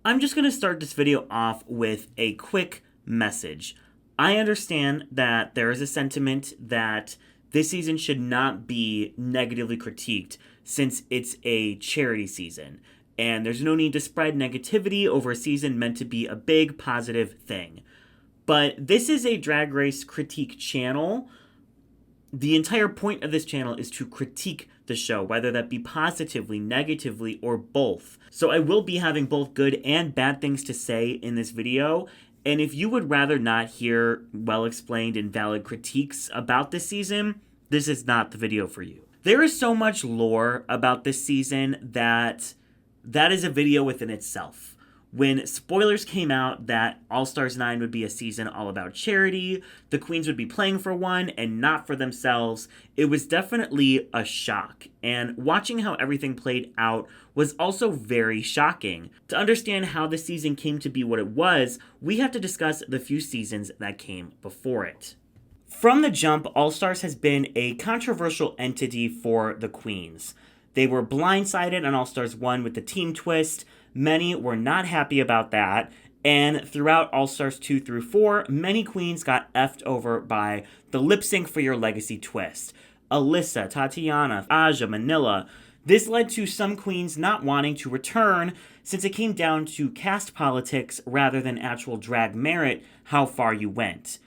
I'm just going to start this video off with a quick message. I understand that there is a sentiment that this season should not be negatively critiqued since it's a charity season, and there's no need to spread negativity over a season meant to be a big positive thing. But this is a Drag Race critique channel. The entire point of this channel is to critique the show, whether that be positively, negatively, or both. So I will be having both good and bad things to say in this video. And if you would rather not hear well-explained and valid critiques about this season, this is not the video for you. There is so much lore about this season that is a video within itself. When spoilers came out that All Stars 9 would be a season all about charity, the queens would be playing for one and not for themselves, it was definitely a shock. And watching how everything played out was also very shocking. To understand how the season came to be what it was, we have to discuss the few seasons that came before it. From the jump, All Stars has been a controversial entity for the queens. They were blindsided on All Stars 1 with the team twist. Many were not happy about that, and throughout All Stars 2 through 4, many queens got effed over by the lip sync for your legacy twist. Alyssa, Tatiana, Aja, Manila. This led to some queens not wanting to return since it came down to cast politics rather than actual drag merit, how far you went.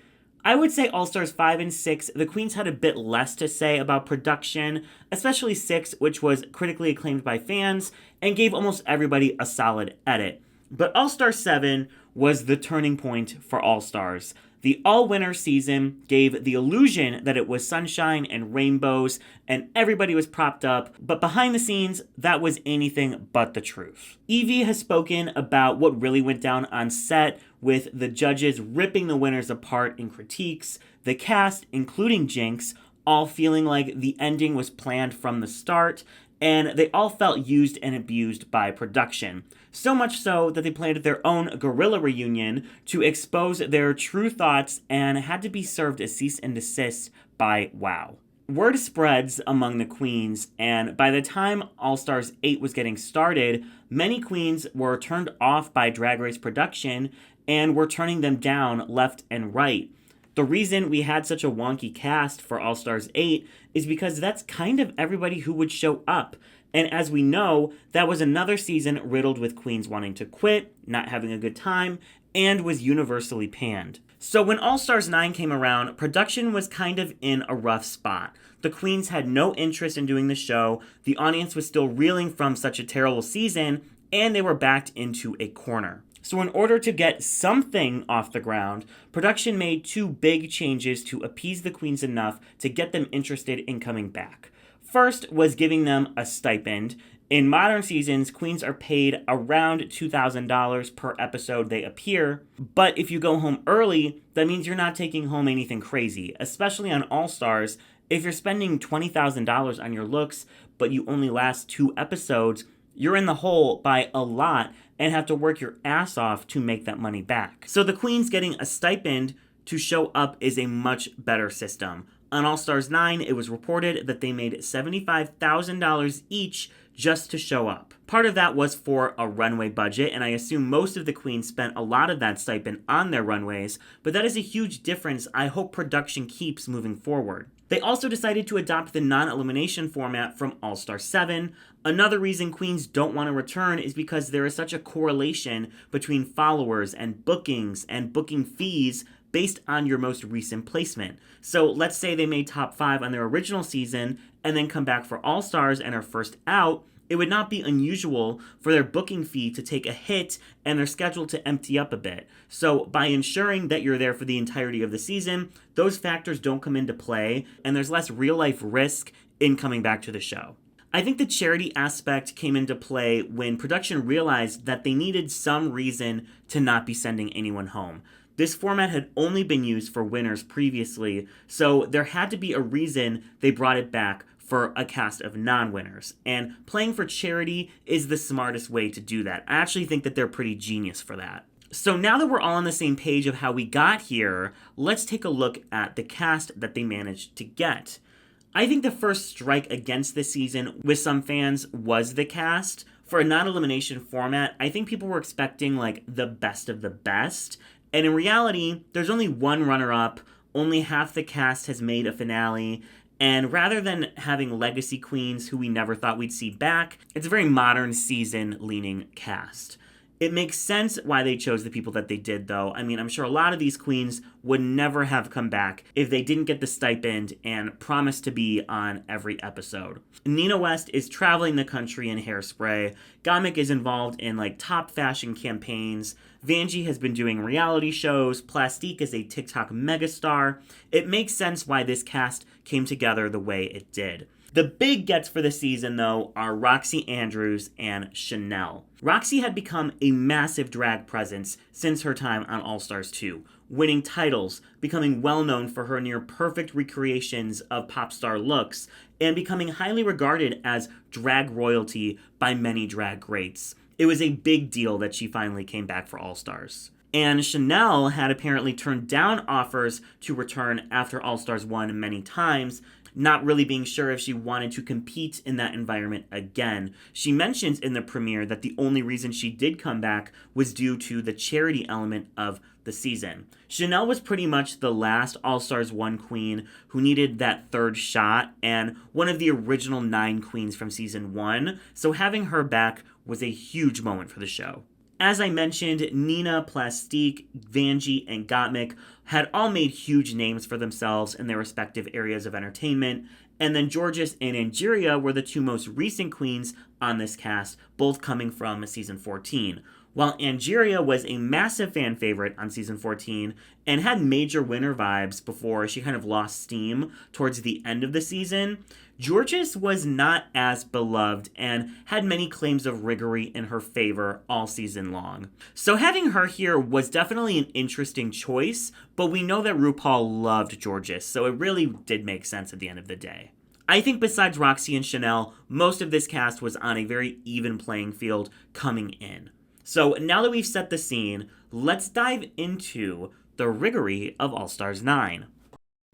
I would say All Stars 5 and 6, the queens had a bit less to say about production, especially 6, which was critically acclaimed by fans, and gave almost everybody a solid edit. But All Stars 7 was the turning point for All Stars. The all-winner season gave the illusion that it was sunshine and rainbows, and everybody was propped up, but behind the scenes, that was anything but the truth. Evie has spoken about what really went down on set, with the judges ripping the winners apart in critiques, the cast, including Jinx, all feeling like the ending was planned from the start, and they all felt used and abused by production. So much so that they planned their own guerrilla reunion to expose their true thoughts and had to be served a cease and desist by WoW. Word spreads among the queens, and by the time All Stars 8 was getting started, many queens were turned off by Drag Race production and were turning them down left and right. The reason we had such a wonky cast for All Stars 8 is because that's kind of everybody who would show up. And as we know, that was another season riddled with queens wanting to quit, not having a good time, and was universally panned. So when All Stars 9 came around, production was kind of in a rough spot. The queens had no interest in doing the show, the audience was still reeling from such a terrible season, and they were backed into a corner. So in order to get something off the ground, production made 2 big changes to appease the queens enough to get them interested in coming back. First was giving them a stipend. In modern seasons, queens are paid around $2,000 per episode they appear, but if you go home early, that means you're not taking home anything crazy, especially on All Stars. If you're spending $20,000 on your looks, but you only last 2 episodes, you're in the hole by a lot and have to work your ass off to make that money back. So the queens getting a stipend to show up is a much better system. On All Stars 9, it was reported that they made $75,000 each just to show up. Part of that was for a runway budget, and I assume most of the queens spent a lot of that stipend on their runways, but that is a huge difference I hope production keeps moving forward. They also decided to adopt the non-elimination format from All Star 7. Another reason queens don't want to return is because there is such a correlation between followers and booking fees based on your most recent placement. So let's say they made top 5 on their original season and then come back for All Stars and are first out. It would not be unusual for their booking fee to take a hit and their schedule to empty up a bit. So by ensuring that you're there for the entirety of the season, those factors don't come into play and there's less real-life risk in coming back to the show. I think the charity aspect came into play when production realized that they needed some reason to not be sending anyone home. This format had only been used for winners previously, so there had to be a reason they brought it back for a cast of non-winners. And playing for charity is the smartest way to do that. I actually think that they're pretty genius for that. So now that we're all on the same page of how we got here, let's take a look at the cast that they managed to get. I think the first strike against this season with some fans was the cast. For a non-elimination format, I think people were expecting like the best of the best. And in reality, there's only one runner-up, only half the cast has made a finale, and rather than having legacy queens who we never thought we'd see back, it's a very modern season-leaning cast. It makes sense why they chose the people that they did, though. I mean, I'm sure a lot of these queens would never have come back if they didn't get the stipend and promised to be on every episode. Nina West is traveling the country in Hairspray. Gottmik is involved in like top fashion campaigns. Vanjie has been doing reality shows. Plastique is a TikTok megastar. It makes sense why this cast came together the way it did. The big gets for the season, though, are Roxxxy Andrews and Chanel. Roxxxy had become a massive drag presence since her time on All Stars 2, winning titles, becoming well known for her near-perfect recreations of pop star looks, and becoming highly regarded as drag royalty by many drag greats. It was a big deal that she finally came back for All Stars. And Chanel had apparently turned down offers to return after All Stars 1 many times, not really being sure if she wanted to compete in that environment again. She mentions in the premiere that the only reason she did come back was due to the charity element of the season. Chanel was pretty much the last All Stars 1 queen who needed that third shot, and one of the original 9 queens from season 1, so having her back was a huge moment for the show. As I mentioned, Nina, Plastique, Vanjie, and Gottmik had all made huge names for themselves in their respective areas of entertainment, and then Jorgeous and Angeria were the two most recent queens on this cast, both coming from season 14. While Angeria was a massive fan favorite on season 14 and had major winner vibes before she kind of lost steam towards the end of the season, Jorgeous was not as beloved and had many claims of Riggory in her favor all season long. So having her here was definitely an interesting choice, but we know that RuPaul loved Jorgeous, so it really did make sense at the end of the day. I think besides Roxxxy and Chanel, most of this cast was on a very even playing field coming in. So now that we've set the scene, let's dive into the Riggory of All Stars 9.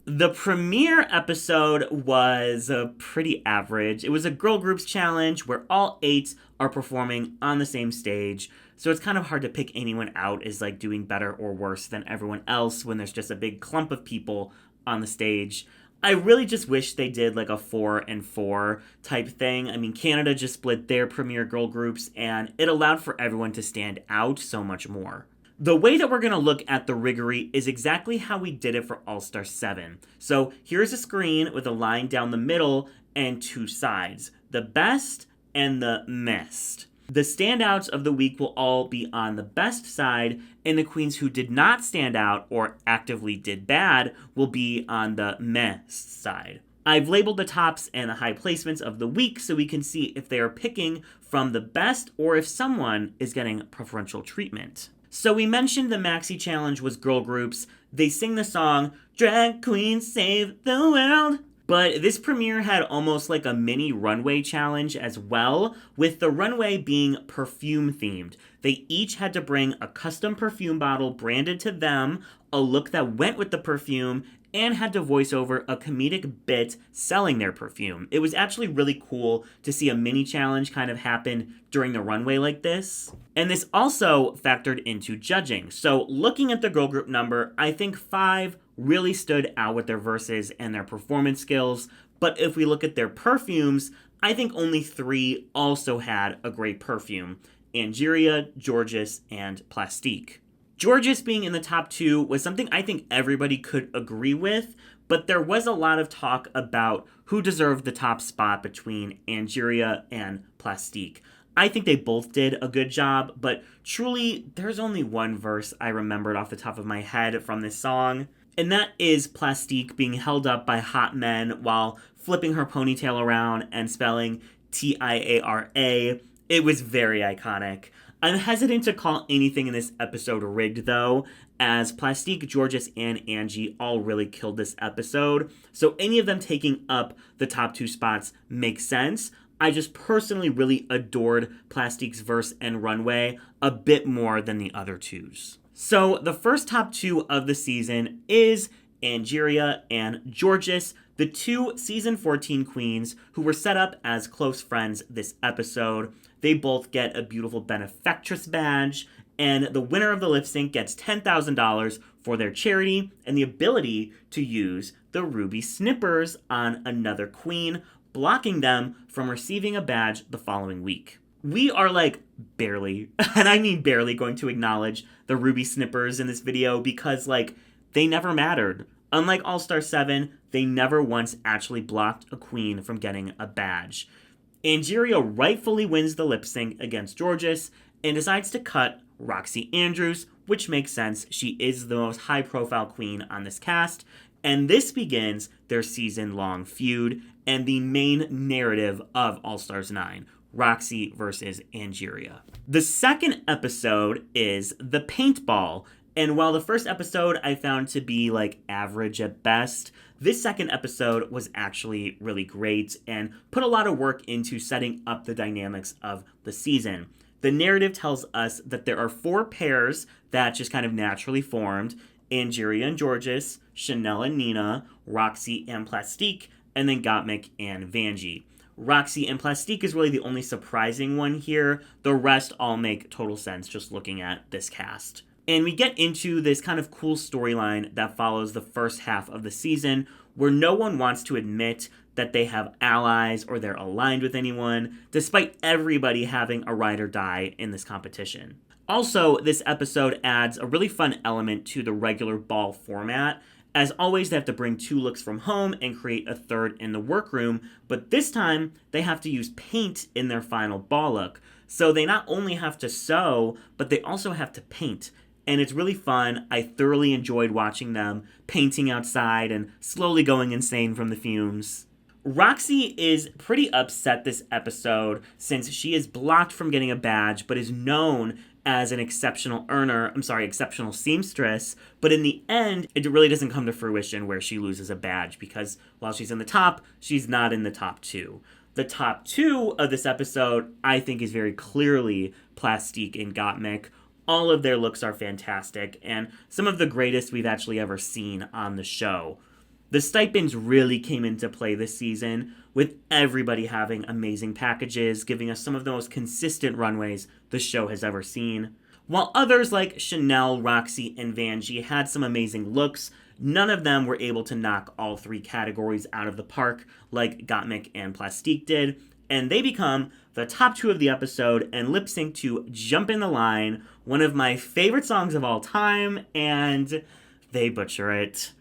The premiere episode was pretty average. It was a girl groups challenge where all 8 are performing on the same stage. So it's kind of hard to pick anyone out as like doing better or worse than everyone else when there's just a big clump of people on the stage. I really just wish they did like a 4 and 4 type thing. I mean, Canada just split their premiere girl groups and it allowed for everyone to stand out so much more. The way that we're going to look at the Riggory is exactly how we did it for All Star 7. So here's a screen with a line down the middle and 2 sides, the best and the missed. The standouts of the week will all be on the best side, and the queens who did not stand out or actively did bad will be on the missed side. I've labeled the tops and the high placements of the week so we can see if they are picking from the best or if someone is getting preferential treatment. So we mentioned the Maxi Challenge was girl groups. They sing the song, Drag Queens Save the World. But this premiere had almost like a mini runway challenge as well, with the runway being perfume themed. They each had to bring a custom perfume bottle branded to them, a look that went with the perfume, and had to voice over a comedic bit selling their perfume. It was actually really cool to see a mini challenge kind of happen during the runway like this. And this also factored into judging. So looking at the girl group number, I think 5 really stood out with their verses and their performance skills. But if we look at their perfumes, I think only 3 also had a great perfume. Angeria, Jorgeous, and Plastique. Jorgeous being in the top 2 was something I think everybody could agree with, but there was a lot of talk about who deserved the top spot between Angeria and Plastique. I think they both did a good job, but truly, there's only one verse I remembered off the top of my head from this song, and that is Plastique being held up by hot men while flipping her ponytail around and spelling Tiara. It was very iconic. I'm hesitant to call anything in this episode rigged, though, as Plastique, Jorgeous, and Angie all really killed this episode, so any of them taking up the top 2 spots makes sense. I just personally really adored Plastique's verse and runway a bit more than the other 2's. So the first top 2 of the season is Angeria and Jorgeous, the two season 14 queens who were set up as close friends this episode. They both get a beautiful benefactress badge, and the winner of the lip sync gets $10,000 for their charity and the ability to use the ruby snippers on another queen, blocking them from receiving a badge the following week. We are barely, and I mean barely, going to acknowledge the ruby snippers in this video because they never mattered. Unlike All-Star 7, they never once actually blocked a queen from getting a badge. Angeria rightfully wins the lip sync against Jorgeous and decides to cut Roxxxy Andrews, which makes sense. She is the most high-profile queen on this cast, and this begins their season-long feud and the main narrative of All-Stars 9. Roxxxy versus Angeria. The second episode is The Paintball, and while the first episode I found to be average at best, this second episode was actually really great and put a lot of work into setting up the dynamics of the season. The narrative tells us that there are 4 pairs that just kind of naturally formed: Angeria and Jorgeous, Chanel and Nina, Roxxxy and Plastique, and then Gottmik and Vanjie. Roxxxy and Plastique is really the only surprising one here. The rest all make total sense just looking at this cast. And we get into this kind of cool storyline that follows the first half of the season, where no one wants to admit that they have allies or they're aligned with anyone, despite everybody having a ride or die in this competition. Also, this episode adds a really fun element to the regular ball format. As always, they have to bring 2 looks from home and create a third in the workroom, but this time they have to use paint in their final ball look. So they not only have to sew, but they also have to paint. And it's really fun. I thoroughly enjoyed watching them painting outside and slowly going insane from the fumes. Roxxxy is pretty upset this episode since she is blocked from getting a badge, but is known as an exceptional seamstress, but in the end, it really doesn't come to fruition where she loses a badge because while she's in the top, she's not in the top 2. The top 2 of this episode, I think, is very clearly Plastique and Gottmik. All of their looks are fantastic, and some of the greatest we've actually ever seen on the show. The stipends really came into play this season, with everybody having amazing packages, giving us some of the most consistent runways the show has ever seen. While others like Chanel, Roxxxy, and Vanjie had some amazing looks, none of them were able to knock all 3 categories out of the park like Gottmik and Plastique did, and they become the top 2 of the episode and lip sync to Jump in the Line, one of my favorite songs of all time, and they butcher it.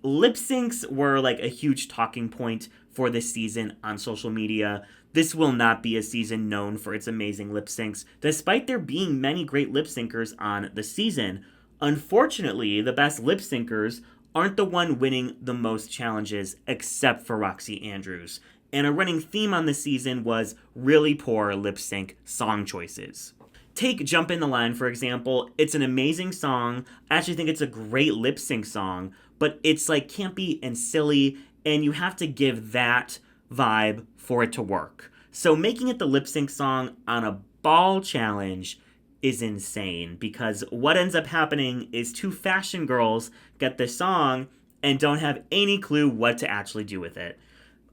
Lip syncs were a huge talking point for this season on social media. This will not be a season known for its amazing lip syncs, despite there being many great lip syncers on the season. Unfortunately, the best lip syncers aren't the one winning the most challenges, except for Roxxxy Andrews. And a running theme on this season was really poor lip sync song choices. Take Jump in the Line, for example. It's an amazing song. I actually think it's a great lip sync song, but it's campy and silly, and you have to give that vibe for it to work. So making it the lip sync song on a ball challenge is insane, because what ends up happening is 2 fashion girls get this song and don't have any clue what to actually do with it.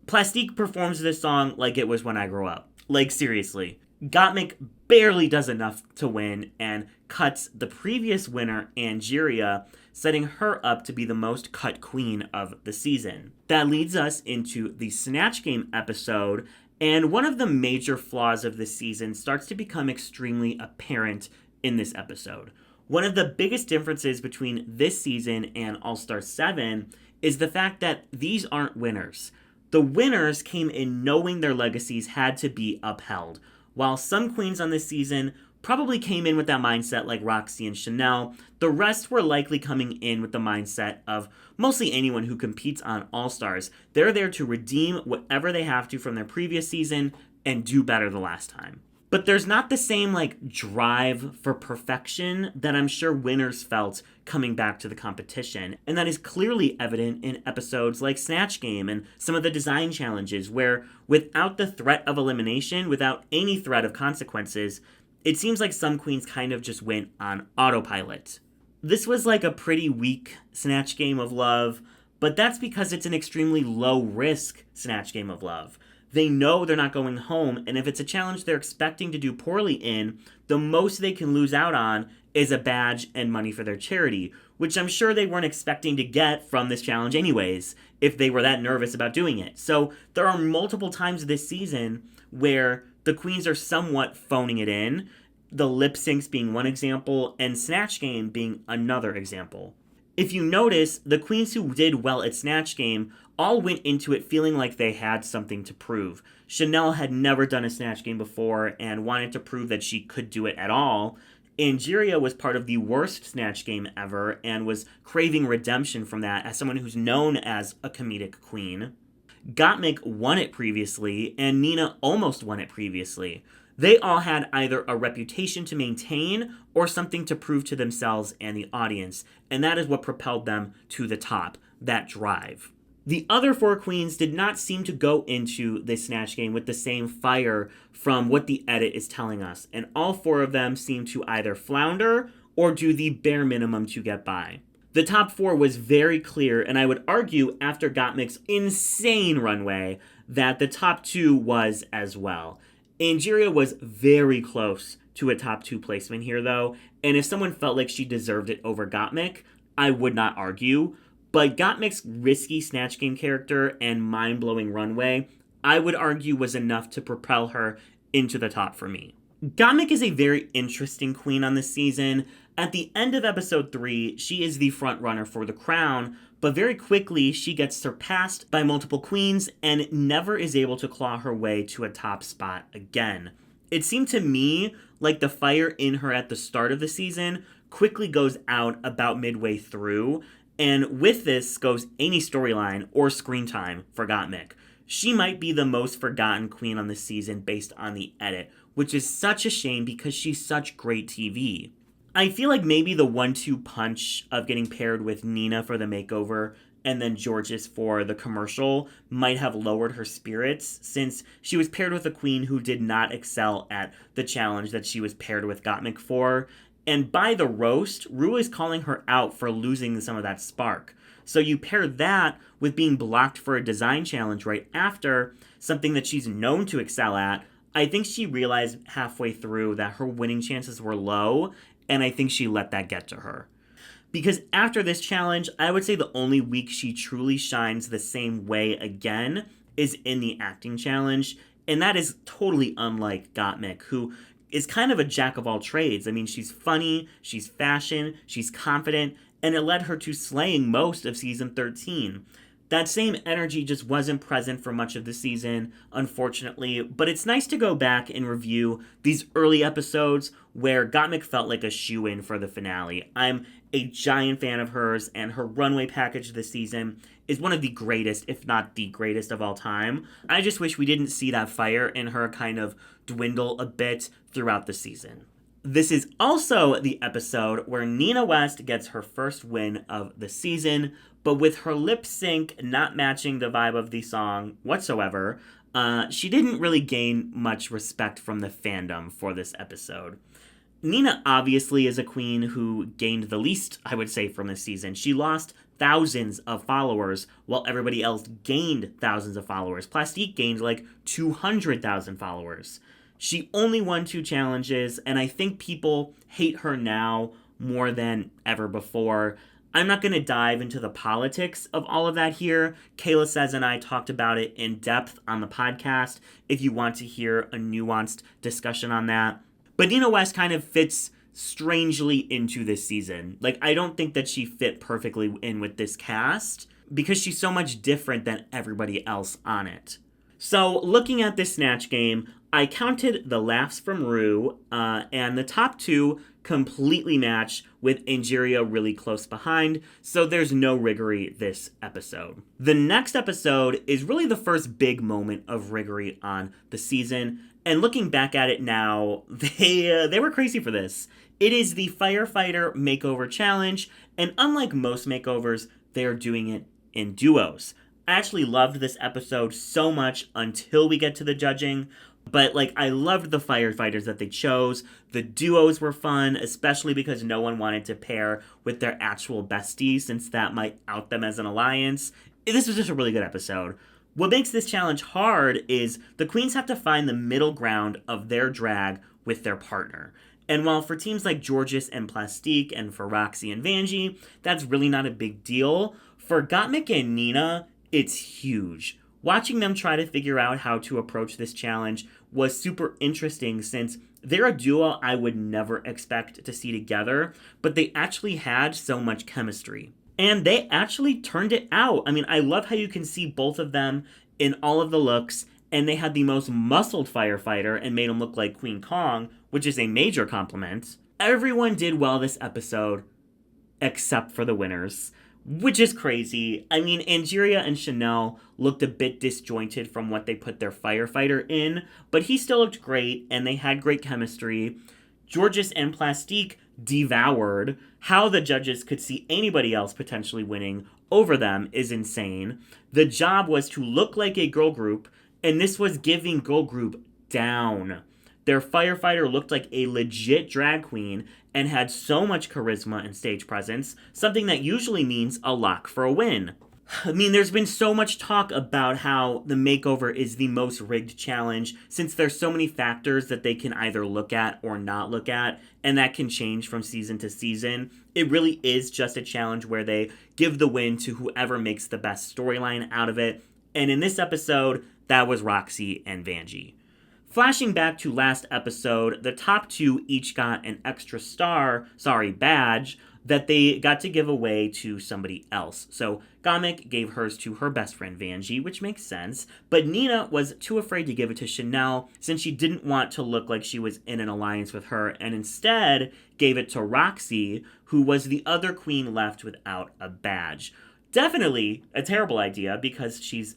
Plastique performs this song like it was When I Grow Up. Seriously. Gottmik barely does enough to win and cuts the previous winner, Angeria, setting her up to be the most cut queen of the season. That leads us into the Snatch Game episode, and one of the major flaws of this season starts to become extremely apparent in this episode. One of the biggest differences between this season and All-Star 7 is the fact that these aren't winners. The winners came in knowing their legacies had to be upheld, while some queens on this season probably came in with that mindset like Roxxxy and Chanel. The rest were likely coming in with the mindset of mostly anyone who competes on All-Stars. They're there to redeem whatever they have to from their previous season and do better the last time. But there's not the same drive for perfection that I'm sure winners felt coming back to the competition. And that is clearly evident in episodes like Snatch Game and some of the design challenges where without the threat of elimination, without any threat of consequences, it seems like some queens kind of just went on autopilot. This was a pretty weak Snatch Game of love. but that's because it's an extremely low-risk Snatch Game of Love. They know they're not going home, and if it's a challenge they're expecting to do poorly in, the most they can lose out on is a badge and money for their charity, which I'm sure they weren't expecting to get from this challenge anyways, if they were that nervous about doing it. So there are multiple times this season where the queens are somewhat phoning it in, the lip syncs being one example, and Snatch Game being another example. If you notice, the queens who did well at Snatch Game all went into it feeling like they had something to prove. Chanel had never done a Snatch Game before and wanted to prove that she could do it at all. Angeria was part of the worst Snatch Game ever and was craving redemption from that as someone who's known as a comedic queen. Gottmik won it previously, and Nina almost won it previously. They all had either a reputation to maintain or something to prove to themselves and the audience, and that is what propelled them to the top, that drive. The other four queens did not seem to go into this Snatch Game with the same fire from what the edit is telling us, and all four of them seemed to either flounder or do the bare minimum to get by. The top four was very clear, and I would argue after Gottmik's insane runway that the top two was as well. Angeria was very close to a top two placement here, though, and if someone felt like she deserved it over Gottmik, I would not argue. But Gottmik's risky Snatch Game character and mind-blowing runway, I would argue was enough to propel her into the top for me. Gottmik is a very interesting queen on this season. At the end of episode 3, she is the front runner for the crown, but very quickly she gets surpassed by multiple queens and never is able to claw her way to a top spot again. It seemed to me like the fire in her at the start of the season quickly goes out about midway through, and with this goes any storyline or screen time for Gottmik. She might be the most forgotten queen on the season based on the edit, which is such a shame because she's such great TV. I feel like maybe the 1-2 punch of getting paired with Nina for the makeover and then Jorgeous for the commercial might have lowered her spirits, since she was paired with a queen who did not excel at the challenge that she was paired with Gottmik for. And by the roast, Ru is calling her out for losing some of that spark. So you pair that with being blocked for a design challenge right after, something that she's known to excel at. I think she realized halfway through that her winning chances were low, and I think she let that get to her. Because after this challenge, I would say the only week she truly shines the same way again is in the acting challenge, and that is totally unlike Gottmik, who is kind of a jack of all trades. I mean, she's funny, she's fashion, she's confident, and it led her to slaying most of season 13. That same energy just wasn't present for much of the season, unfortunately, but it's nice to go back and review these early episodes where Gottmik felt like a shoo-in for the finale. I'm a giant fan of hers, and her runway package this season is one of the greatest, if not the greatest of all time. I just wish we didn't see that fire in her kind of dwindle a bit throughout the season. This is also the episode where Nina West gets her first win of the season, but with her lip sync not matching the vibe of the song whatsoever, she didn't really gain much respect from the fandom for this episode. Nina obviously is a queen who gained the least, I would say, from this season. She lost thousands of followers while everybody else gained thousands of followers. Plastique gained like 200,000 followers. She only won 2 challenges, and I think people hate her now more than ever before. I'm not going to dive into the politics of all of that here. Kayla Says and I talked about it in depth on the podcast if you want to hear a nuanced discussion on that. But Nina West kind of fits strangely into this season. Like, I don't think that she fit perfectly in with this cast because she's so much different than everybody else on it. So, looking at this Snatch Game, I counted the laughs from Ru, and the top 2 completely match, with Angeria really close behind, so there's no Riggory this episode. The next episode is really the first big moment of Riggory on the season, and looking back at it now, they were crazy for this. It is the Firefighter Makeover Challenge, and unlike most makeovers, they are doing it in duos. I actually loved this episode so much until we get to the judging, But, like, I loved the firefighters that they chose. The duos were fun, especially because no one wanted to pair with their actual bestie, since that might out them as an alliance. This was just a really good episode. What makes this challenge hard is the queens have to find the middle ground of their drag with their partner. And while for teams like Jorgeous and Plastique and for Roxxxy and Vanjie, that's really not a big deal, for Gottmik and Nina, it's huge. Watching them try to figure out how to approach this challenge was super interesting since they're a duo I would never expect to see together, but they actually had so much chemistry. And they actually turned it out. I mean, I love how you can see both of them in all of the looks, and they had the most muscled firefighter and made him look like Queen Kong, which is a major compliment. Everyone did well this episode, except for the winners, which is crazy. I mean, Angeria and Chanel looked a bit disjointed from what they put their firefighter in, but he still looked great, and they had great chemistry. Jorgeous and Plastique devoured. How the judges could see anybody else potentially winning over them is insane. The job was to look like a girl group, and this was giving girl group down. Their firefighter looked like a legit drag queen and had so much charisma and stage presence, something that usually means a lock for a win. I mean, there's been so much talk about how the makeover is the most rigged challenge since there's so many factors that they can either look at or not look at, and that can change from season to season. It really is just a challenge where they give the win to whoever makes the best storyline out of it, and in this episode, that was Roxxxy and Vanjie. Flashing back to last episode, the top two each got an extra badge, that they got to give away to somebody else. So Gottmik gave hers to her best friend Vanjie, which makes sense, but Nina was too afraid to give it to Chanel since she didn't want to look like she was in an alliance with her, and instead gave it to Roxxxy, who was the other queen left without a badge. Definitely a terrible idea because she's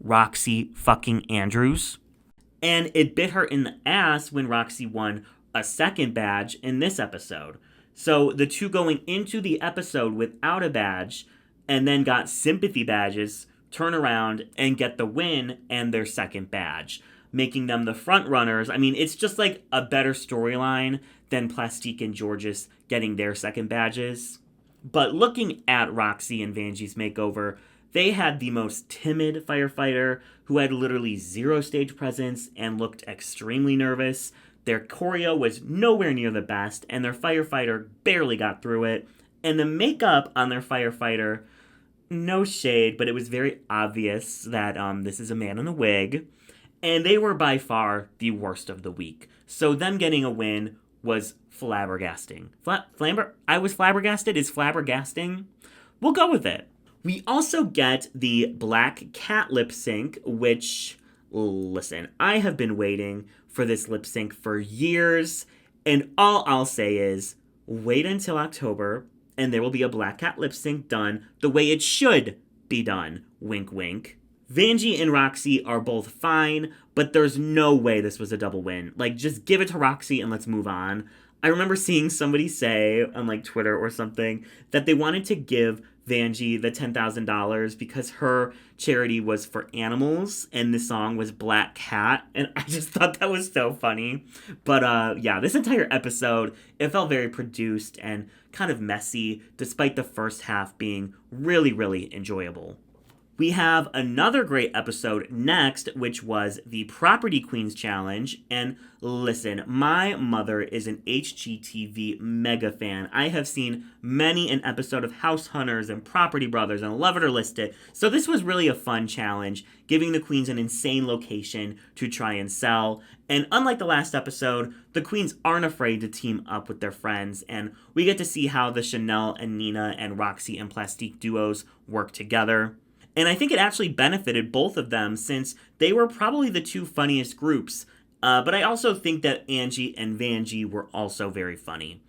Roxxxy fucking Andrews. And it bit her in the ass when Roxxxy won a second badge in this episode. So the two going into the episode without a badge and then got sympathy badges turn around and get the win and their second badge, making them the front runners. I mean, it's just like a better storyline than Plastique and Jorgeous getting their second badges. But looking at Roxxxy and Vanjie's makeover, they had the most timid firefighter who had literally zero stage presence and looked extremely nervous. Their choreo was nowhere near the best, and their firefighter barely got through it. And the makeup on their firefighter, no shade, but it was very obvious that this is a man in a wig. And they were by far the worst of the week. So them getting a win was flabbergasting. I was flabbergasted? Is flabbergasting? We'll go with it. We also get the Black Cat lip sync, which, listen, I have been waiting for this lip sync for years, and all I'll say is wait until October, and there will be a Black Cat lip sync done the way it should be done. Wink, wink. Vanjie and Roxxxy are both fine, but there's no way this was a double win. Like, just give it to Roxxxy and let's move on. I remember seeing somebody say on, like, Twitter or something that they wanted to give Vanjie the $10,000 because her charity was for animals and the song was Black Cat, and I just thought that was so funny. But yeah, this entire episode, it felt very produced and kind of messy, despite the first half being really, really enjoyable. We have another great episode next, which was the Property Queens Challenge. And listen, my mother is an HGTV mega fan. I have seen many an episode of House Hunters and Property Brothers and Love It or List It. So this was really a fun challenge, giving the queens an insane location to try and sell. And unlike the last episode, the queens aren't afraid to team up with their friends. And we get to see how the Chanel and Nina and Roxxxy and Plastique duos work together. And I think it actually benefited both of them since they were probably the two funniest groups. But I also think that Angie and Vanjie were also very funny.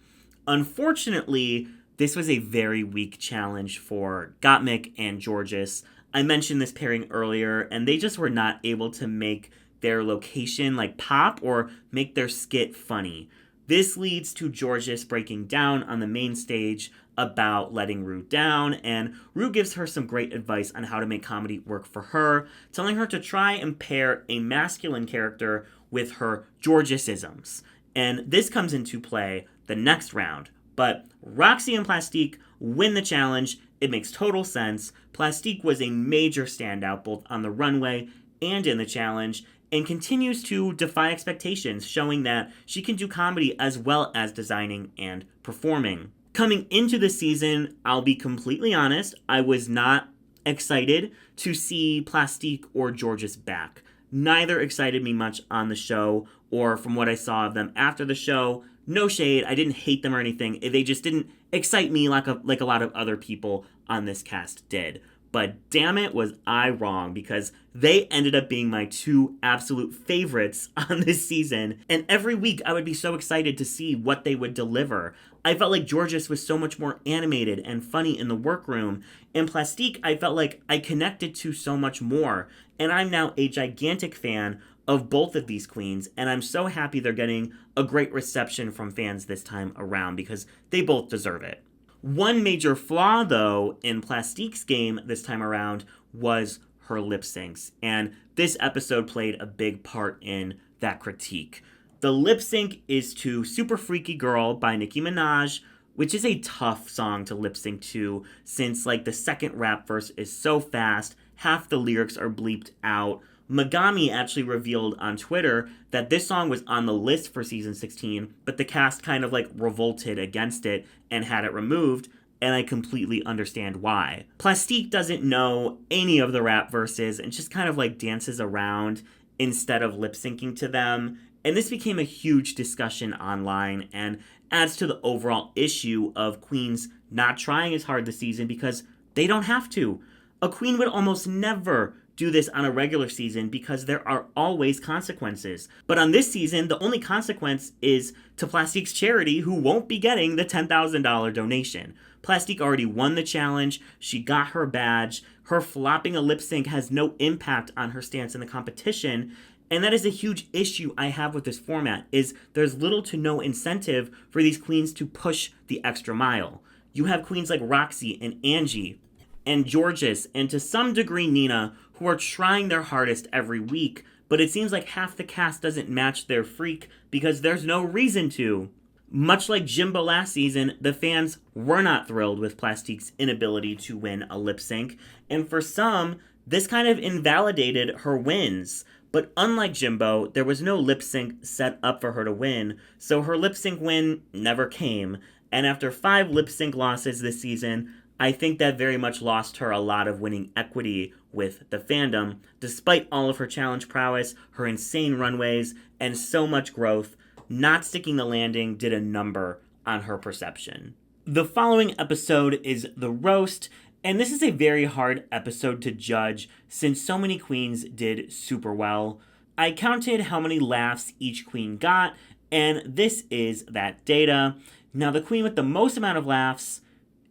Unfortunately, this was a very weak challenge for Gottmik and Jorgeous. I mentioned this pairing earlier, and they just were not able to make their location like pop or make their skit funny. This leads to Jorgeous breaking down on the main stage about letting Rue down, and Rue gives her some great advice on how to make comedy work for her, telling her to try and pair a masculine character with her Jorgeousisms. And this comes into play the next round. But Roxxxy and Plastique win the challenge. It makes total sense. Plastique was a major standout both on the runway and in the challenge, and continues to defy expectations, showing that she can do comedy as well as designing and performing. Coming into the season, I'll be completely honest, I was not excited to see Plastique or Jorgeous back. Neither excited me much on the show or from what I saw of them after the show. No shade, I didn't hate them or anything. They just didn't excite me like a lot of other people on this cast did. But damn it, was I wrong, because they ended up being my two absolute favorites on this season. And every week I would be so excited to see what they would deliver. I felt like Jorgeous was so much more animated and funny in the workroom. And Plastique, I felt like I connected to so much more. And I'm now a gigantic fan of both of these queens, and I'm so happy they're getting a great reception from fans this time around, because they both deserve it. One major flaw, though, in Plastique's game this time around was her lip syncs, and this episode played a big part in that critique. The lip sync is to Super Freaky Girl by Nicki Minaj, which is a tough song to lip sync to, since the second rap verse is so fast, half the lyrics are bleeped out. Megami actually revealed on Twitter that this song was on the list for season 16, but the cast kind of revolted against it and had it removed, and I completely understand why. Plastique doesn't know any of the rap verses and just kind of dances around instead of lip syncing to them, and this became a huge discussion online and adds to the overall issue of queens not trying as hard this season because they don't have to. A queen would almost never do this on a regular season because there are always consequences. But on this season, the only consequence is to Plastique's charity, who won't be getting the $10,000 donation. Plastique already won the challenge. She got her badge. Her flopping a lip sync has no impact on her stance in the competition. And that is a huge issue I have with this format, is there's little to no incentive for these queens to push the extra mile. You have queens like Roxxxy and Angie and Jorgeous, and to some degree Nina, who are trying their hardest every week, but it seems like half the cast doesn't match their freak because there's no reason to. Much like Jimbo last season, the fans were not thrilled with Plastique's inability to win a lip sync, and for some, this kind of invalidated her wins. But unlike Jimbo, there was no lip sync set up for her to win, so her lip sync win never came, and after 5 lip sync losses this season, I think that very much lost her a lot of winning equity with the fandom, despite all of her challenge prowess, her insane runways, and so much growth. Not sticking the landing did a number on her perception. The following episode is The Roast, and this is a very hard episode to judge since so many queens did super well. I counted how many laughs each queen got, and this is that data. Now, the queen with the most amount of laughs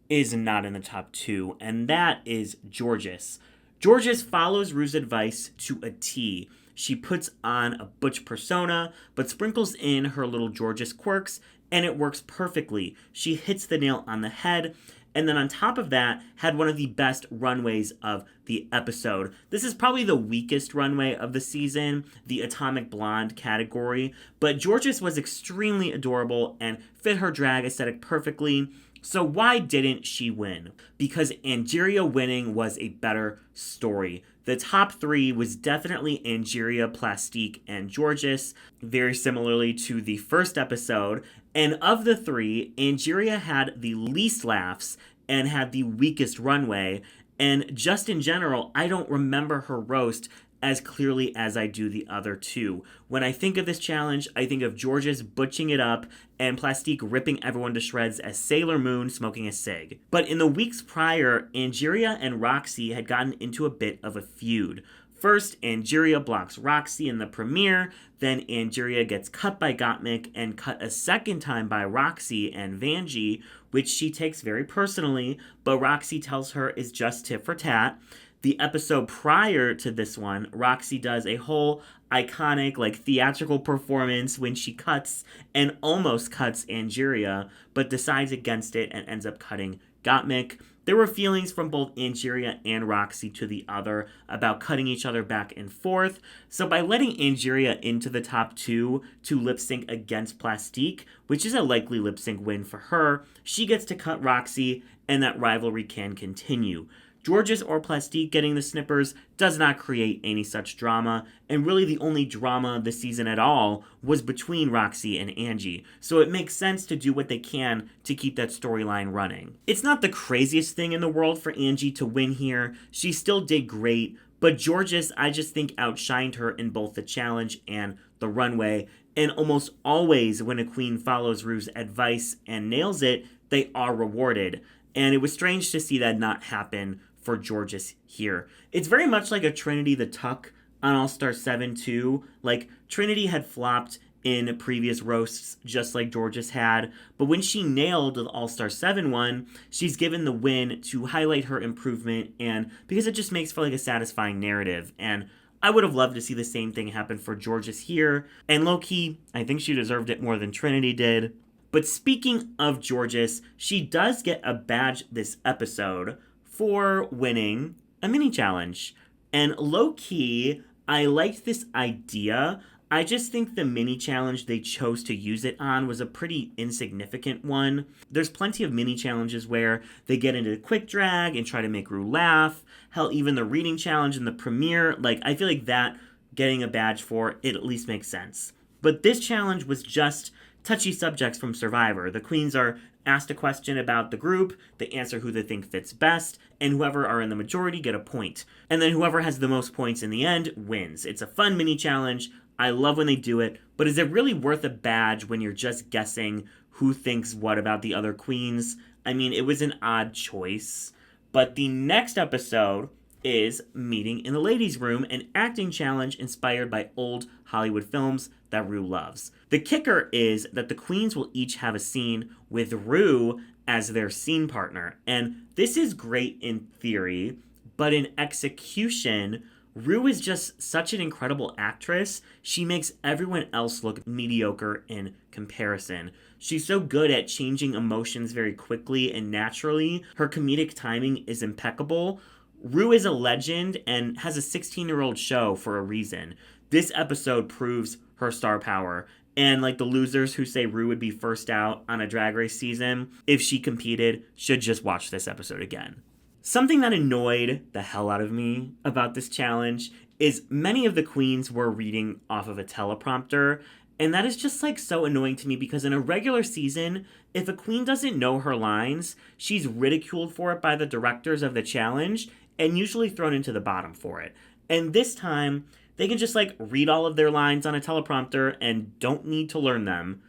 is not in the top 2, and that is Jorgeous. Jorgeous follows Rue's advice to a T. She puts on a butch persona, but sprinkles in her little Jorgeous quirks, and it works perfectly. She hits the nail on the head, and then on top of that, had one of the best runways of the episode. This is probably the weakest runway of the season, the Atomic Blonde category, but Jorgeous was extremely adorable and fit her drag aesthetic perfectly. So why didn't she win? Because Angeria winning was a better story. The top 3 was definitely Angeria, Plastique, and Jorgeous, very similarly to the first episode. And of the 3, Angeria had the least laughs and had the weakest runway. And just in general, I don't remember her roast as clearly as I do the other 2. When I think of this challenge, I think of Jorgeous butching it up and Plastique ripping everyone to shreds as Sailor Moon smoking a cig. But in the weeks prior, Angeria and Roxxxy had gotten into a bit of a feud. First, Angeria blocks Roxxxy in the premiere, then Angeria gets cut by Gottmik and cut a second time by Roxxxy and Vanjie, which she takes very personally, but Roxxxy tells her is just tit for tat. The episode prior to this one, Roxxxy does a whole iconic, like, theatrical performance when she cuts and almost cuts Angeria, but decides against it and ends up cutting Gottmik. There were feelings from both Angeria and Roxxxy to the other about cutting each other back and forth, so by letting Angeria into the top 2 to lip sync against Plastique, which is a likely lip sync win for her, she gets to cut Roxxxy, and that rivalry can continue. Jorgeous or Plastique getting the snippers does not create any such drama, and really the only drama this season at all was between Roxxxy and Angie, so it makes sense to do what they can to keep that storyline running. It's not the craziest thing in the world for Angie to win here, she still did great, but Jorgeous, I just think, outshined her in both the challenge and the runway, and almost always when a queen follows Ru's advice and nails it, they are rewarded, and it was strange to see that not happen for Jorgeous here. It's very much like a Trinity the Tuck on All-Star 7 too. Like, Trinity had flopped in previous roasts just like Jorgeous had, but when she nailed the All-Star 7 one, she's given the win to highlight her improvement, and because it just makes for like a satisfying narrative, and I would have loved to see the same thing happen for Jorgeous here, and low-key, I think she deserved it more than Trinity did. But speaking of Jorgeous, she does get a badge this episode for winning a mini challenge. And low-key, I liked this idea. I just think the mini challenge they chose to use it on was a pretty insignificant one. There's plenty of mini challenges where they get into quick drag and try to make Ru laugh. Hell, even the reading challenge in the premiere, like, I feel like that getting a badge for it at least makes sense. But this challenge was just touchy subjects from Survivor. The queens are asked a question about the group, they answer who they think fits best, and whoever are in the majority get a point. And then whoever has the most points in the end wins. It's a fun mini challenge. I love when they do it, but is it really worth a badge when you're just guessing who thinks what about the other queens? I mean, it was an odd choice. But the next episode is Meeting in the Ladies' Room, an acting challenge inspired by old Hollywood films that Ru loves. The kicker is that the queens will each have a scene with Ru as their scene partner, and this is great in theory, but in execution, Ru is just such an incredible actress. She makes everyone else look mediocre in comparison. She's so good at changing emotions very quickly and naturally. Her comedic timing is impeccable. Ru is a legend and has a 16-year-old show for a reason. This episode proves her star power. And like the losers who say Ru would be first out on a Drag Race season if she competed should just watch this episode again. Something that annoyed the hell out of me about this challenge is many of the queens were reading off of a teleprompter, and that is just like so annoying to me because in a regular season, if a queen doesn't know her lines, she's ridiculed for it by the directors of the challenge and usually thrown into the bottom for it. And this time, they can just like read all of their lines on a teleprompter and don't need to learn them.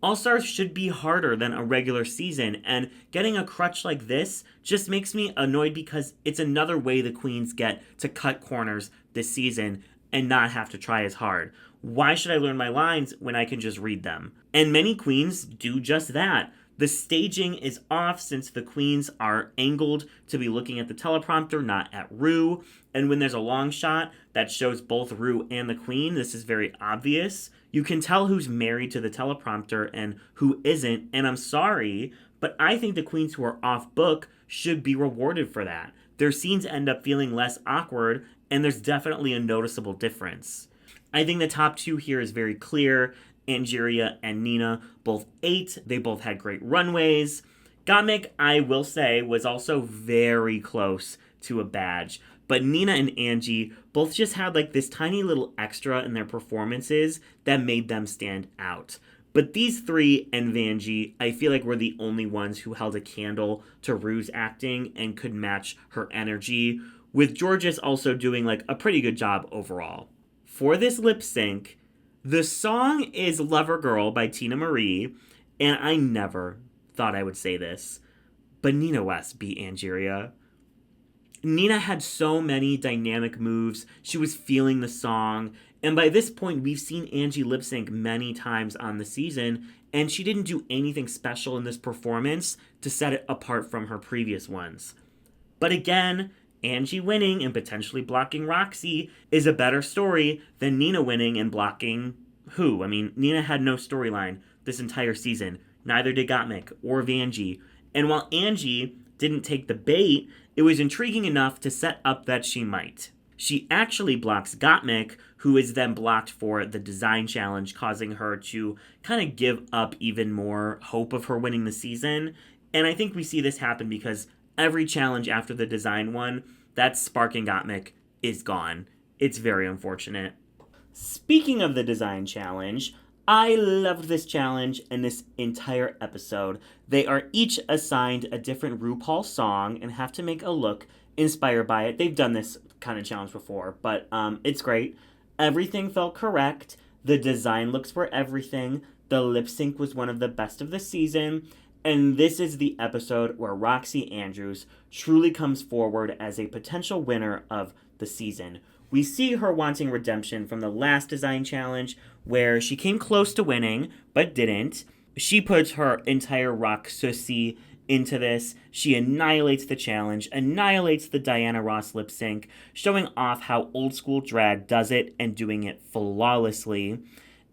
All-Stars should be harder than a regular season, and getting a crutch like this just makes me annoyed because it's another way the queens get to cut corners this season and not have to try as hard. Why should I learn my lines when I can just read them? And many queens do just that. The staging is off since the queens are angled to be looking at the teleprompter, not at Ru. And when there's a long shot that shows both Ru and the queen, this is very obvious. You can tell who's married to the teleprompter and who isn't, and I'm sorry, but I think the queens who are off book should be rewarded for that. Their scenes end up feeling less awkward, and there's definitely a noticeable difference. I think the top two here is very clear. Angeria and Nina both ate. They both had great runways. Gottmik, I will say, was also very close to a badge. But Nina and Angie both just had like this tiny little extra in their performances that made them stand out. But these three and Vanjie, I feel like were the only ones who held a candle to Ru's acting and could match her energy, with Jorgeous also doing like a pretty good job overall. For this lip sync, the song is Lover Girl by Tina Marie, and I never thought I would say this, but Nina West beat Angeria. Nina had so many dynamic moves, she was feeling the song, and by this point we've seen Angie lip sync many times on the season, and she didn't do anything special in this performance to set it apart from her previous ones. But again, Angie winning and potentially blocking Roxxxy is a better story than Nina winning and blocking who? I mean, Nina had no storyline this entire season. Neither did Gottmik or Vanjie. And while Angie didn't take the bait, it was intriguing enough to set up that she might. She actually blocks Gottmik, who is then blocked for the design challenge, causing her to kind of give up even more hope of her winning the season. And I think we see this happen because every challenge after the design one, that spark in Gottmik is gone. It's very unfortunate. Speaking of the design challenge, I loved this challenge and this entire episode. They are each assigned a different RuPaul song and have to make a look inspired by it. They've done this kind of challenge before, but it's great. Everything felt correct. The design looks were everything. The lip sync was one of the best of the season. And this is the episode where Roxxxy Andrews truly comes forward as a potential winner of the season. We see her wanting redemption from the last design challenge where she came close to winning, but didn't. She puts her entire Roxxxy into this. She annihilates the challenge, annihilates the Diana Ross lip sync, showing off how old school drag does it and doing it flawlessly.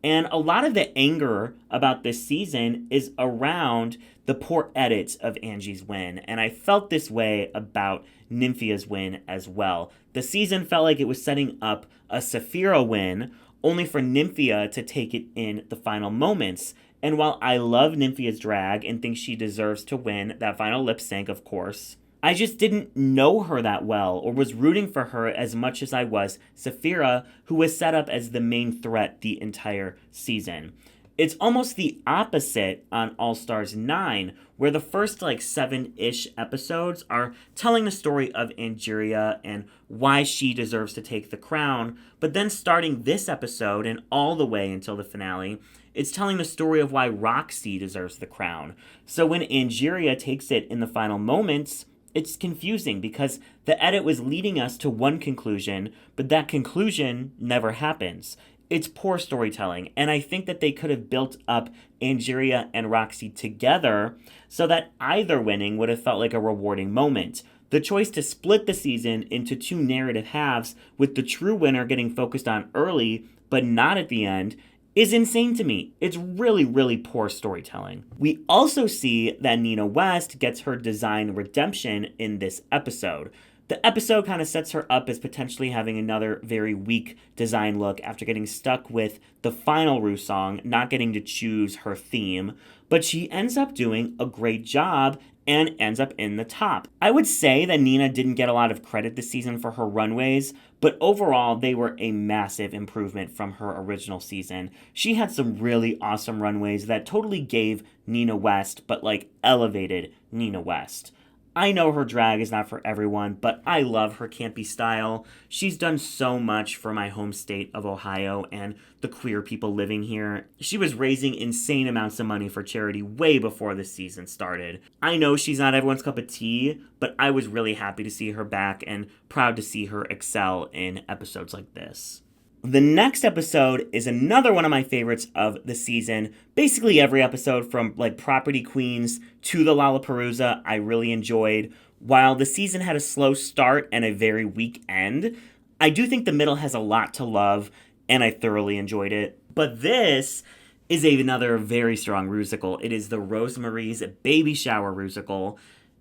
And a lot of the anger about this season is around the poor edits of Angie's win. And I felt this way about Nymphia's win as well. The season felt like it was setting up a Sapphira win, only for Nymphia to take it in the final moments. And while I love Nymphia's drag and think she deserves to win that final lip sync, of course, I just didn't know her that well or was rooting for her as much as I was Sapphira, who was set up as the main threat the entire season. It's almost the opposite on All Stars 9, where the first 7-ish episodes are telling the story of Angeria and why she deserves to take the crown, but then starting this episode and all the way until the finale, it's telling the story of why Roxxxy deserves the crown. So when Angeria takes it in the final moments, it's confusing because the edit was leading us to one conclusion, but that conclusion never happens. It's poor storytelling, and I think that they could have built up Angeria and Roxxxy together so that either winning would have felt like a rewarding moment. The choice to split the season into two narrative halves with the true winner getting focused on early, but not at the end, is insane to me. It's really, really poor storytelling. We also see that Nina West gets her design redemption in this episode. The episode kind of sets her up as potentially having another very weak design look after getting stuck with the final Ru song, not getting to choose her theme, but she ends up doing a great job and ends up in the top. I would say that Nina didn't get a lot of credit this season for her runways, but overall they were a massive improvement from her original season. She had some really awesome runways that totally gave Nina West, but elevated Nina West. I know her drag is not for everyone, but I love her campy style. She's done so much for my home state of Ohio and the queer people living here. She was raising insane amounts of money for charity way before the season started. I know she's not everyone's cup of tea, but I was really happy to see her back and proud to see her excel in episodes like this. The next episode is another one of my favorites of the season. Basically every episode from Property Queens to the Lollapalooza I really enjoyed. While the season had a slow start and a very weak end, I do think the middle has a lot to love and I thoroughly enjoyed it. But this is another very strong rusical. It is the Rosemarie's Baby Shower rusical.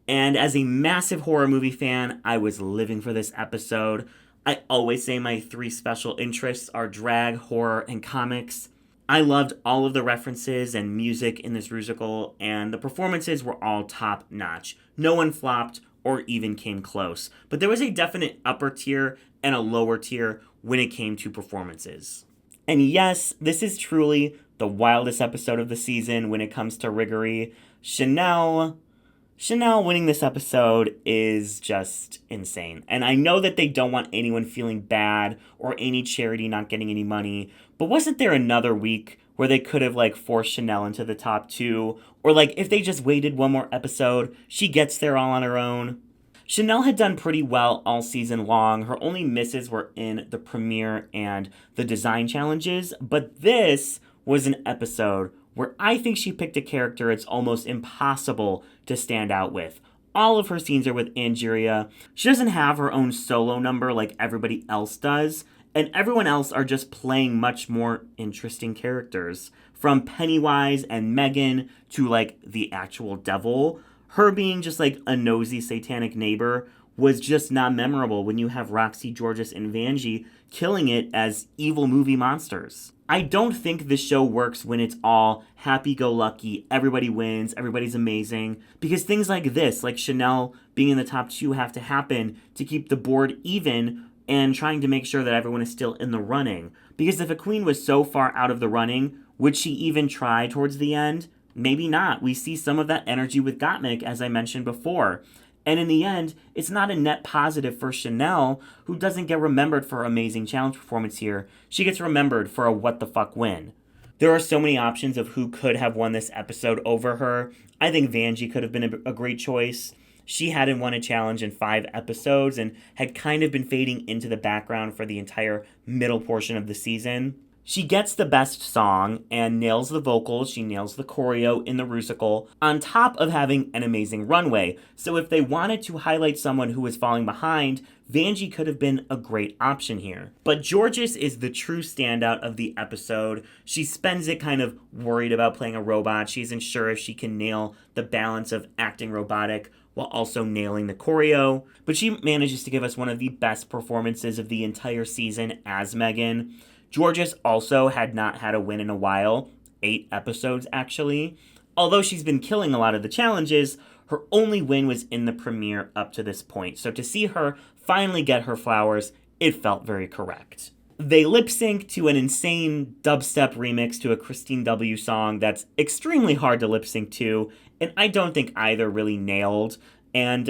And as a massive horror movie fan, I was living for this episode. I always say my three special interests are drag, horror, and comics. I loved all of the references and music in this musical, and the performances were all top-notch. No one flopped or even came close. But there was a definite upper tier and a lower tier when it came to performances. And yes, this is truly the wildest episode of the season when it comes to Riggory. Chanel winning this episode is just insane. And I know that they don't want anyone feeling bad or any charity not getting any money, but wasn't there another week where they could have forced Chanel into the top 2? Or if they just waited one more episode, she gets there all on her own? Chanel had done pretty well all season long. Her only misses were in the premiere and the design challenges, but this was an episode where I think she picked a character it's almost impossible to stand out with. all of her scenes are with Angeria. She doesn't have her own solo number like everybody else does, and everyone else are just playing much more interesting characters. From Pennywise and Megan to like the actual devil, her being just like a nosy satanic neighbor was just not memorable when you have Roxxxy, Jorgeous, and Vanjie killing it as evil movie monsters. I don't think this show works when it's all happy-go-lucky, everybody wins, everybody's amazing, because things like this, like Chanel being in the top 2, have to happen to keep the board even and trying to make sure that everyone is still in the running. Because if a queen was so far out of the running, would she even try towards the end? Maybe not. We see some of that energy with Gottmik, as I mentioned before. And in the end, it's not a net positive for Chanel, who doesn't get remembered for her amazing challenge performance here. She gets remembered for a what-the-fuck win. There are so many options of who could have won this episode over her. I think Vanjie could have been a great choice. She hadn't won a challenge in 5 episodes and had kind of been fading into the background for the entire middle portion of the season. She gets the best song and nails the vocals, she nails the choreo in the Rusical, on top of having an amazing runway. So if they wanted to highlight someone who was falling behind, Vanjie could have been a great option here. But Jorgeous is the true standout of the episode. She spends it kind of worried about playing a robot. She isn't sure if she can nail the balance of acting robotic while also nailing the choreo. But she manages to give us one of the best performances of the entire season as Megan. Jorgeous also had not had a win in a while, 8 episodes actually. Although she's been killing a lot of the challenges, her only win was in the premiere up to this point. So to see her finally get her flowers, it felt very correct. They lip sync to an insane dubstep remix to a Christine W. song that's extremely hard to lip sync to, and I don't think either really nailed. And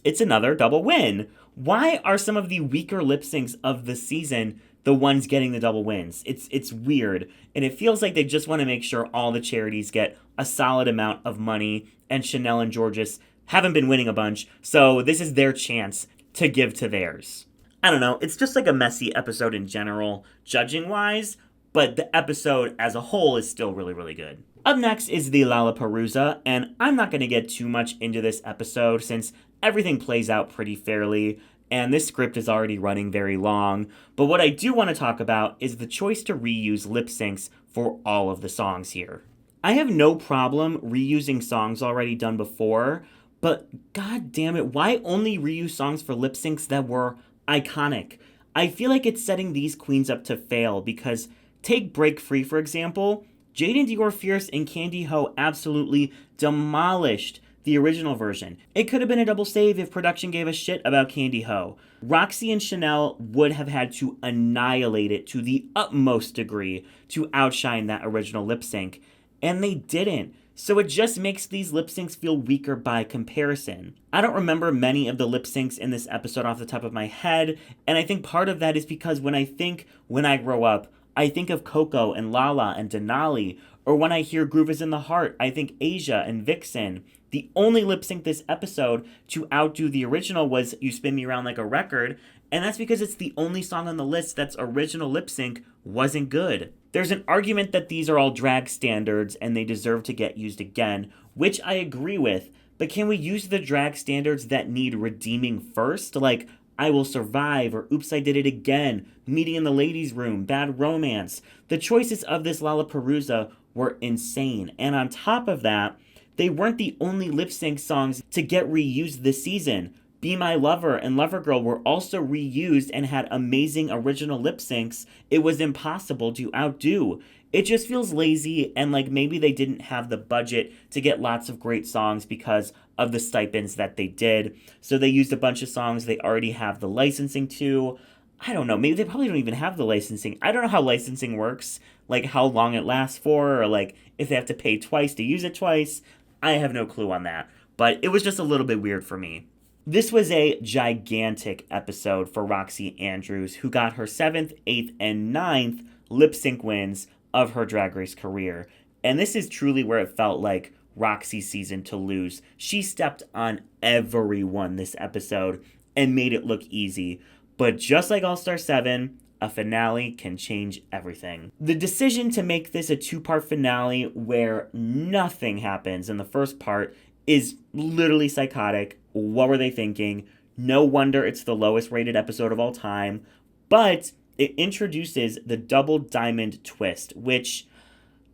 it's another double win. Why are some of the weaker lip syncs of the season the ones getting the double wins? It's weird, and it feels like they just want to make sure all the charities get a solid amount of money, and Chanel and Jorgeous haven't been winning a bunch, so this is their chance to give to theirs. I don't know, it's just like a messy episode in general, judging-wise, but the episode as a whole is still really, really good. Up next is the Lollapalooza, and I'm not going to get too much into this episode since everything plays out pretty fairly, and this script is already running very long. But what I do want to talk about is the choice to reuse lip syncs for all of the songs here. I have no problem reusing songs already done before, but god damn it, why only reuse songs for lip syncs that were iconic? I feel like it's setting these queens up to fail because take Break Free, for example. Jaden Dior Fierce and Candy Ho absolutely demolished the original version. It could have been a double save if production gave a shit about Candy Ho. Roxxxy and Chanel would have had to annihilate it to the utmost degree to outshine that original lip sync, and they didn't. So it just makes these lip syncs feel weaker by comparison. I don't remember many of the lip syncs in this episode off the top of my head, and I think part of that is because when I think When I Grow Up, I think of Coco and Lala and Denali, or when I hear Groove is in the Heart, I think Asia and Vixen. The only lip sync this episode to outdo the original was You Spin Me Around Like a Record, and that's because it's the only song on the list that's original lip sync wasn't good. There's an argument that these are all drag standards and they deserve to get used again, which I agree with, but can we use the drag standards that need redeeming first? Like I Will Survive or Oops, I Did It Again, Meeting in the Ladies' Room, Bad Romance. The choices of this Lollapalooza were insane, and on top of that, they weren't the only lip sync songs to get reused this season. Be My Lover and Lover Girl were also reused and had amazing original lip syncs it was impossible to outdo. It just feels lazy and like maybe they didn't have the budget to get lots of great songs because of the stipends that they did. So they used a bunch of songs they already have the licensing to. I don't know, maybe they probably don't even have the licensing. I don't know how licensing works, like how long it lasts for, or like if they have to pay twice to use it twice. I have no clue on that, but it was just a little bit weird for me. This was a gigantic episode for Roxxxy Andrews, who got her 7th, 8th, and 9th lip sync wins of her Drag Race career. And this is truly where it felt like Roxxxy's season to lose. She stepped on everyone this episode and made it look easy. But just like All-Star 7, a finale can change everything. The decision to make this a 2-part finale where nothing happens in the first part is literally psychotic. What were they thinking? No wonder it's the lowest rated episode of all time. But it introduces the double diamond twist, which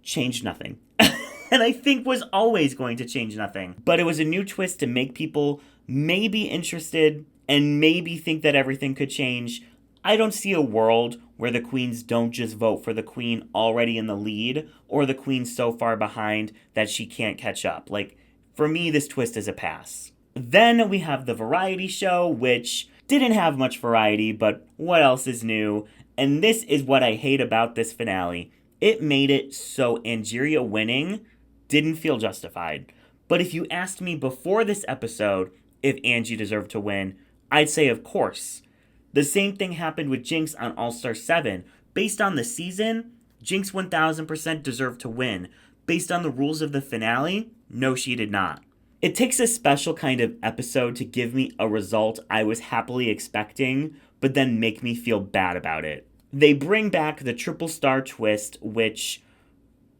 changed nothing. And I think was always going to change nothing. But it was a new twist to make people maybe interested and maybe think that everything could change. I don't see a world where the queens don't just vote for the queen already in the lead or the queen so far behind that she can't catch up. Like, for me, this twist is a pass. Then we have the variety show, which didn't have much variety, but what else is new? And this is what I hate about this finale. It made it so Angeria winning didn't feel justified. But if you asked me before this episode if Angie deserved to win, I'd say of course. The same thing happened with Jinx on All-Star 7. Based on the season, Jinx 1000% deserved to win. Based on the rules of the finale, no, she did not. It takes a special kind of episode to give me a result I was happily expecting, but then make me feel bad about it. They bring back the triple star twist, which,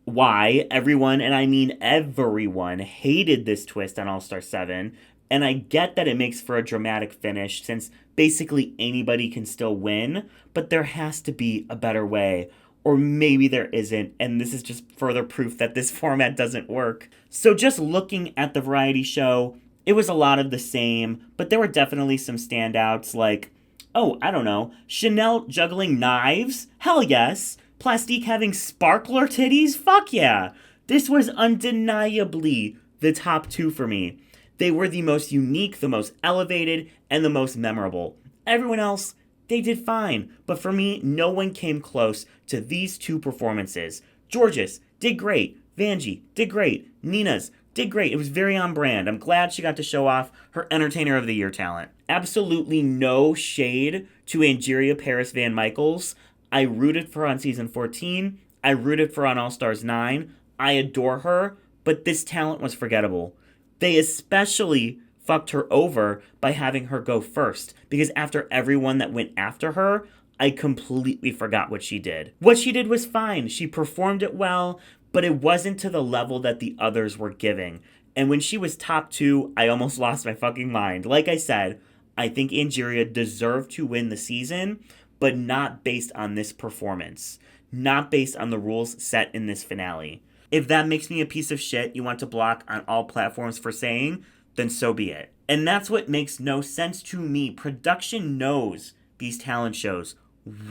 why everyone, and I mean everyone, hated this twist on All-Star 7, and I get that it makes for a dramatic finish since basically anybody can still win, but there has to be a better way. Or maybe there isn't, and this is just further proof that this format doesn't work. So just looking at the variety show, it was a lot of the same, but there were definitely some standouts like, oh, I don't know, Chanel juggling knives? Hell yes. Plastique having sparkler titties? Fuck yeah. This was undeniably the top two for me. They were the most unique, the most elevated, and the most memorable. Everyone else, they did fine, but for me, no one came close to these two performances. Jorgeous did great. Vanjie did great. Nina's did great. It was very on brand. I'm glad she got to show off her Entertainer of the Year talent. Absolutely no shade to Angeria Paris Van Michaels. I rooted for her on season 14. I rooted for her on All Stars 9. I adore her, but this talent was forgettable. They especially fucked her over by having her go first, because after everyone that went after her, I completely forgot what she did. What she did was fine. She performed it well, but it wasn't to the level that the others were giving. And when she was top two, I almost lost my fucking mind. Like I said, I think Angeria deserved to win the season, but not based on this performance. Not based on the rules set in this finale. If that makes me a piece of shit you want to block on all platforms for saying, then so be it. And that's what makes no sense to me. Production knows these talent shows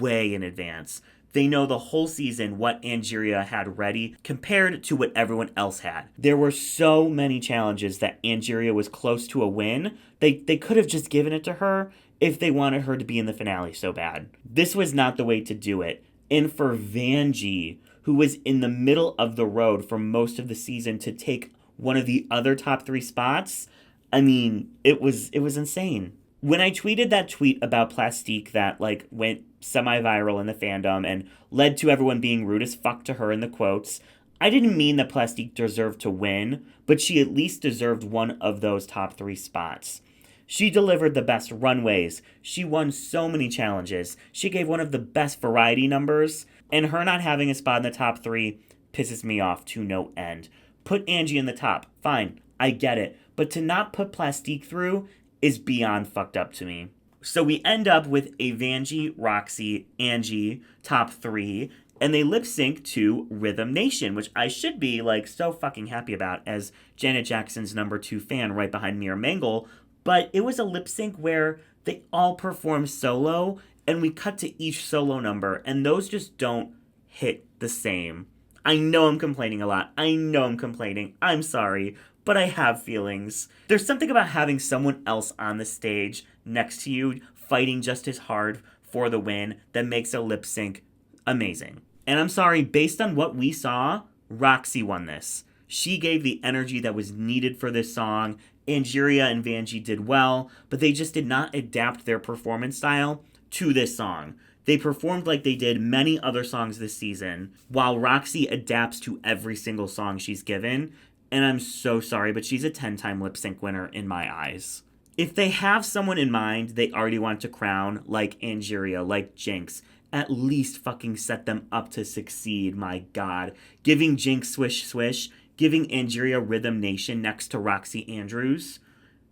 way in advance. They know the whole season what Angeria had ready compared to what everyone else had. There were so many challenges that Angeria was close to a win. They could have just given it to her if they wanted her to be in the finale so bad. This was not the way to do it. And for Vanjie, who was in the middle of the road for most of the season to take one of the other top 3 spots, I mean, it was insane. When I tweeted that tweet about Plastique that went semi-viral in the fandom and led to everyone being rude as fuck to her in the quotes, I didn't mean that Plastique deserved to win, but she at least deserved one of those top 3 spots. She delivered the best runways. She won so many challenges. She gave one of the best variety numbers. And her not having a spot in the top 3 pisses me off to no end. Put Angie in the top. Fine. I get it. But to not put Plastique through is beyond fucked up to me. So we end up with a Vanjie, Roxxxy, Angie top 3. And they lip sync to Rhythm Nation, which I should be so fucking happy about as Janet Jackson's number 2 fan right behind Mira Mangle. But it was a lip sync where they all performed solo, and we cut to each solo number, and those just don't hit the same. I know I'm complaining a lot. I know I'm complaining. I'm sorry, but I have feelings. There's something about having someone else on the stage next to you fighting just as hard for the win that makes a lip sync amazing. And I'm sorry, based on what we saw, Roxxxy won this. She gave the energy that was needed for this song. Angeria and Vanjie did well, but they just did not adapt their performance style to this song. They performed like they did many other songs this season, while Roxxxy adapts to every single song she's given, and I'm so sorry, but she's a 10-time lip sync winner in my eyes. If they have someone in mind they already want to crown, like Angeria, like Jinx, at least fucking set them up to succeed, my god. Giving Jinx Swish Swish giving Angeria Rhythm Nation next to Roxxxy Andrews.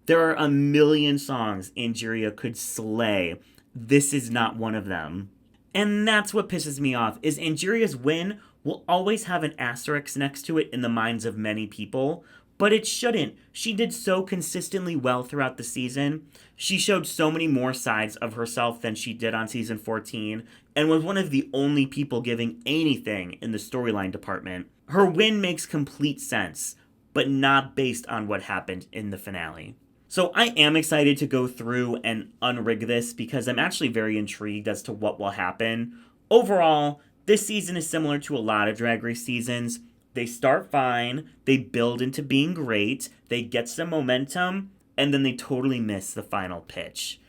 There are a million songs Angeria could slay. This is not one of them. And that's what pisses me off, is Angeria's win will always have an asterisk next to it in the minds of many people, but it shouldn't. She did so consistently well throughout the season. She showed so many more sides of herself than she did on season 14, and was one of the only people giving anything in the storyline department. Her win makes complete sense, but not based on what happened in the finale. So I am excited to go through and unrig this because I'm actually very intrigued as to what will happen. Overall, this season is similar to a lot of Drag Race seasons. They start fine, they build into being great, they get some momentum, and then they totally miss the final pitch.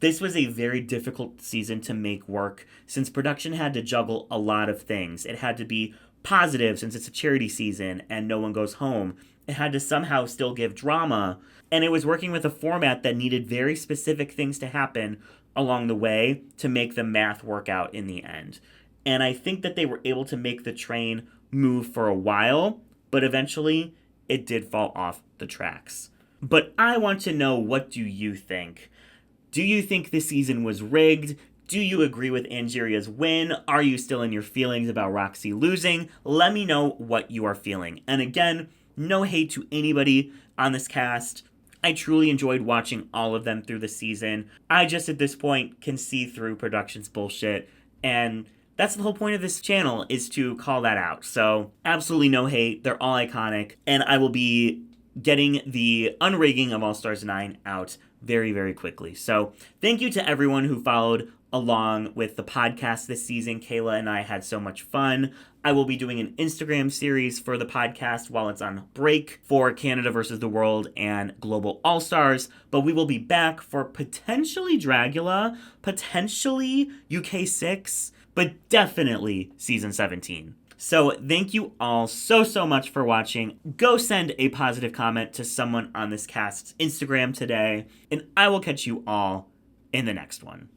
This was a very difficult season to make work since production had to juggle a lot of things. It had to be positive since it's a charity season and no one goes home. It had to somehow still give drama, and it was working with a format that needed very specific things to happen along the way to make the math work out in the end. And I think that they were able to make the train move for a while, but eventually it did fall off the tracks. But I want to know, what do you think? Do you think this season was rigged? Do you agree with Angeria's win? Are you still in your feelings about Roxxxy losing? Let me know what you are feeling. And again, no hate to anybody on this cast. I truly enjoyed watching all of them through the season. I just, at this point, can see through production's bullshit, and that's the whole point of this channel, is to call that out. So, absolutely no hate. They're all iconic, and I will be getting the unrigging of All Stars 9 out very, very quickly. So, thank you to everyone who followed along with the podcast this season. Kayla and I had so much fun. I will be doing an Instagram series for the podcast while it's on break for Canada versus the World and Global All-Stars, but we will be back for potentially Dragula, potentially UK 6, but definitely season 17. So thank you all so much for watching. Go send a positive comment to someone on this cast's Instagram today, and I will catch you all in the next one.